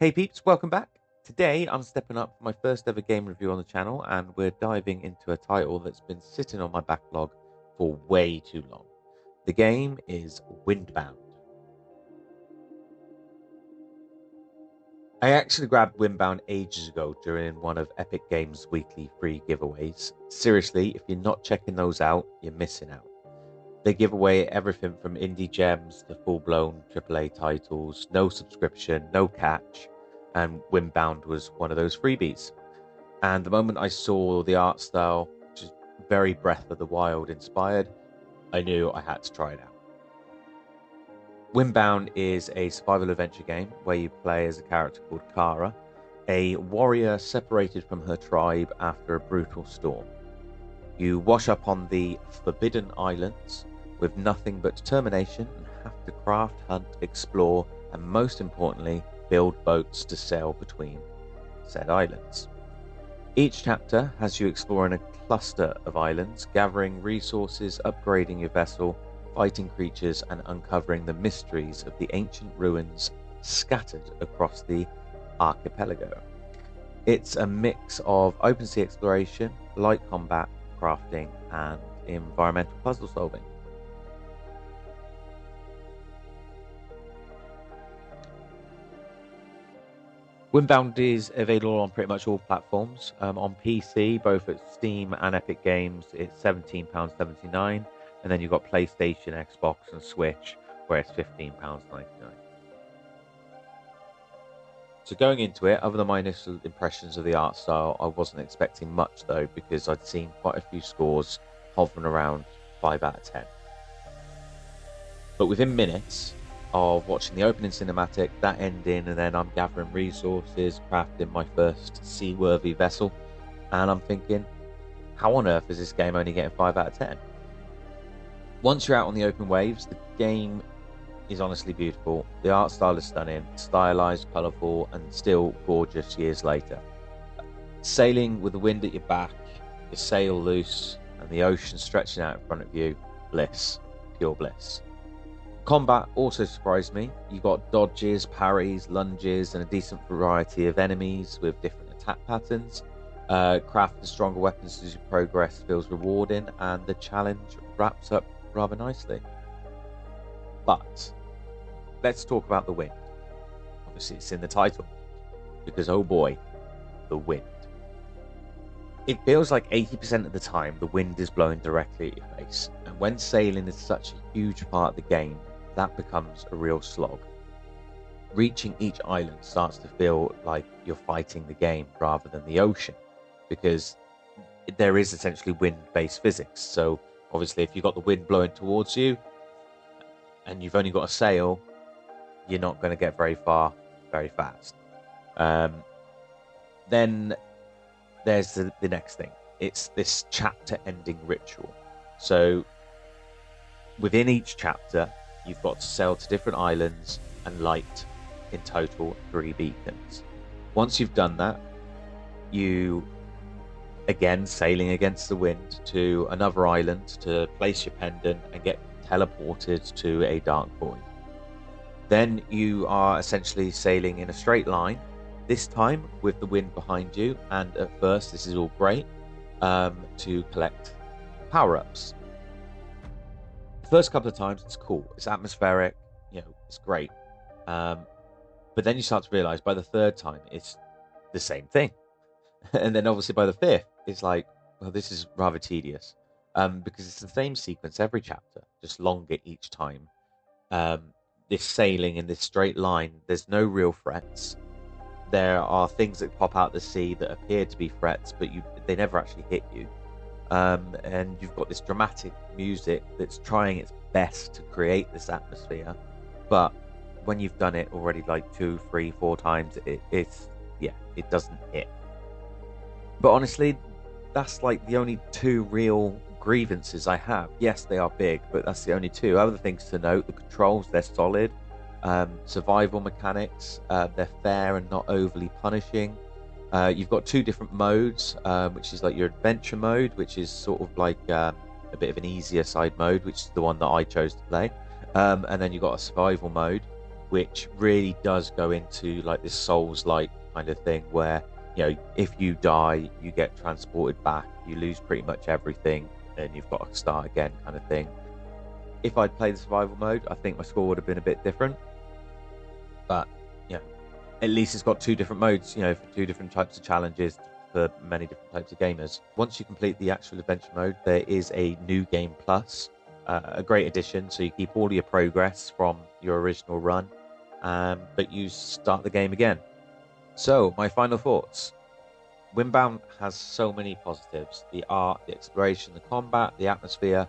Hey peeps, welcome back. Today I'm stepping up for my first ever game review on the channel and we're diving into a title that's been sitting on my backlog for way too long. The game is Windbound. I actually grabbed Windbound ages ago during one of epicgames' weekly free giveaways. Seriously, if you're not checking those out, you're missing out. They give away everything from indie gems to full-blown AAA titles, no subscription, no catch, and Windbound was one of those freebies. And the moment I saw the art style, which is very Breath of the Wild inspired, I knew I had to try it out. Windbound is a survival adventure game where you play as a character called Kara, a warrior separated from her tribe after a brutal storm. You wash up on the Forbidden Islands with nothing but determination and have to craft, hunt, explore, and most importantly, build boats to sail between said islands. Each chapter has you exploring a cluster of islands, gathering resources, upgrading your vessel, fighting creatures, and uncovering the mysteries of the ancient ruins scattered across the archipelago. It's a mix of open sea exploration, light combat, crafting, and environmental puzzle solving. Windbound is available on pretty much all platforms. On PC, both at Steam and Epic Games, it's £17.79, and then you've got PlayStation, Xbox, and Switch, where it's £15.99. So going into it, other than my initial impressions of the art style, I wasn't expecting much though, because I'd seen quite a few scores hovering around 5 out of 10. But within minutes of watching the opening cinematic, that ending, and then I'm gathering resources, crafting my first seaworthy vessel, and I'm thinking, how on earth is this game only getting 5 out of 10? Once you're out on the open waves, the game is honestly beautiful. The art style is stunning, stylized, colourful, and still gorgeous years later. Sailing with the wind at your back, your sail loose, and the ocean stretching out in front of you, bliss, pure bliss. Combat also surprised me. You got dodges, parries, lunges, and a decent variety of enemies with different attack patterns. Crafting stronger weapons as you progress feels rewarding, and the challenge wraps up rather nicely. But let's talk about the wind. Obviously, it's in the title, because oh boy, the wind. It feels like 80% of the time the wind is blowing directly at your face, and when sailing is such a huge part of the game, that becomes a real slog. Reaching each island starts to feel like you're fighting the game rather than the ocean, because there is essentially wind-based physics. So obviously, if you've got the wind blowing towards you and you've only got a sail, you're not going to get very far very fast. Then there's the next thing. It's this chapter ending ritual. So within each chapter, you've got to sail to different islands and light in total 3 beacons. Once you've done that, you again sailing against the wind to another island to place your pendant and get teleported to a dark void. Then you are essentially sailing in a straight line, this time with the wind behind you, and at first this is all great, to collect power-ups. The first couple of times it's cool, it's atmospheric, it's great, but then you start to realize by the third time it's the same thing. And then obviously by the fifth it's like, well, this is rather tedious, because it's the same sequence every chapter, just longer each time. This sailing in this straight line, there's no real threats. There are things that pop out the sea that appear to be threats, but they never actually hit you. And you've got this dramatic music that's trying its best to create this atmosphere, but when you've done it already like 2, 3, 4 times, it doesn't hit. But honestly, that's like the only 2 real grievances I have. Yes, they are big, but that's the only 2. Other things to note: the controls, they're solid. Survival mechanics, they're fair and not overly punishing. You've got 2 different modes, which is like your adventure mode, which is sort of like a bit of an easier side mode, which is the one that I chose to play. And then you've got a survival mode, which really does go into like this Souls-like kind of thing where, you know, if you die, you get transported back, you lose pretty much everything, and you've got to start again kind of thing. If I'd played the survival mode, I think my score would have been a bit different. But, you know, at least it's got two different modes, you know, for two different types of challenges for many different types of gamers. Once you complete the actual adventure mode, there is a new game plus, a great addition. So you keep all your progress from your original run, but you start the game again. So my final thoughts. Windbound has so many positives: the art, the exploration, the combat, the atmosphere,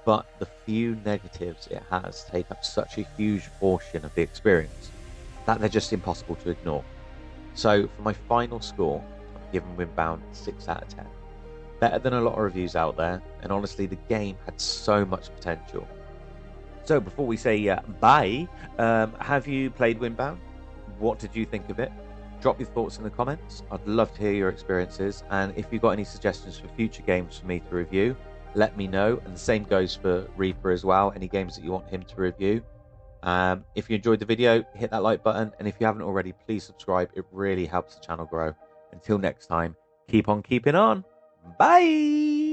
but the few negatives it has take up such a huge portion of the experience that they're just impossible to ignore. So for my final score, I'm giving Windbound 6 out of 10. Better than a lot of reviews out there, and honestly the game had so much potential. So before we say bye, have you played Windbound? What did you think of it? Drop your thoughts in the comments. I'd love to hear your experiences, and if you've got any suggestions for future games for me to review, let me know. And the same goes for Reaper as well, any games that you want him to review. If you enjoyed the video, hit that like button, and if you haven't already, please subscribe. It really helps the channel grow. Until next time, keep on keeping on. Bye!